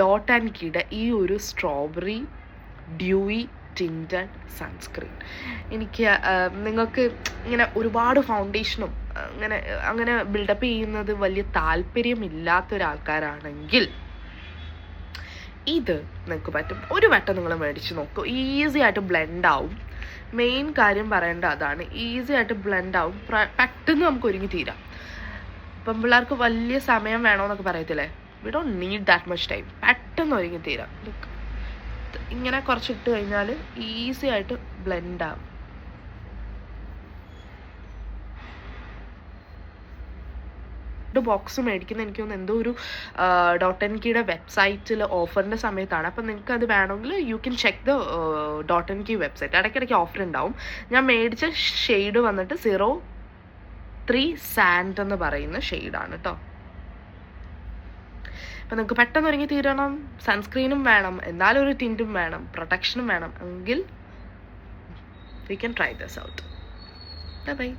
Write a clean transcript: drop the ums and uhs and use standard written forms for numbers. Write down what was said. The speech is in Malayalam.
ഡോട്ട് ആൻഡ് കീയുടെ ഈ ഒരു സ്ട്രോബെറി ഡ്യൂയി ടിൻറ്റഡ് സൺസ്ക്രീൻ. എനിക്ക് നിങ്ങൾക്ക് ഇങ്ങനെ ഒരുപാട് ഫൗണ്ടേഷനും അങ്ങനെ ബിൽഡപ്പ് ചെയ്യുന്നത് വലിയ താല്പര്യമില്ലാത്തൊരാൾക്കാരാണെങ്കിൽ ഇത് നിങ്ങൾക്ക് പറ്റും. ഒരു വട്ടം നിങ്ങൾ മേടിച്ച് നോക്കൂ. ഈസി ആയിട്ട് ബ്ലെൻഡ് ആവും. മെയിൻ കാര്യം പറയേണ്ട അതാണ്, ഈസി ആയിട്ട് ബ്ലെൻഡ് ആവും. പെട്ടെന്ന് നമുക്ക് ഒരുങ്ങി തീരാം. ഇപ്പം പിള്ളേർക്ക് വലിയ സമയം വേണമെന്നൊക്കെ പറയത്തില്ലേ, we don't need that much time. പെട്ടെന്ന് ഒരുങ്ങി തീരാം. ഇങ്ങനെ കുറച്ചിട്ട് കഴിഞ്ഞാൽ ഈസി ആയിട്ട് ബ്ലെൻഡ് ആവും. ബോക്സ് മേടിക്കുന്ന എനിക്ക് തോന്നുന്നു എന്തോ ഒരു ഡോട്ട് ആൻഡ് കീയുടെ വെബ്സൈറ്റിൽ ഓഫറിൻ്റെ സമയത്താണ്. അപ്പം നിങ്ങൾക്ക് അത് വേണമെങ്കിൽ you can check the dot and key website. ഇടയ്ക്കിടയ്ക്ക് ഓഫർ ഉണ്ടാവും. ഞാൻ മേടിച്ച ഷെയ്ഡ് വന്നിട്ട് 03 സാൻഡ് എന്ന് പറയുന്ന ഷെയ്ഡാണ് കേട്ടോ. അപ്പം നിങ്ങൾക്ക് പെട്ടെന്ന് ഒരുങ്ങി തീരണം. സൺസ്ക്രീനും വേണം, എന്നാലും ഒരു ടിൻറ്റും വേണം, പ്രൊട്ടക്ഷനും വേണം എങ്കിൽ we can try this out. By.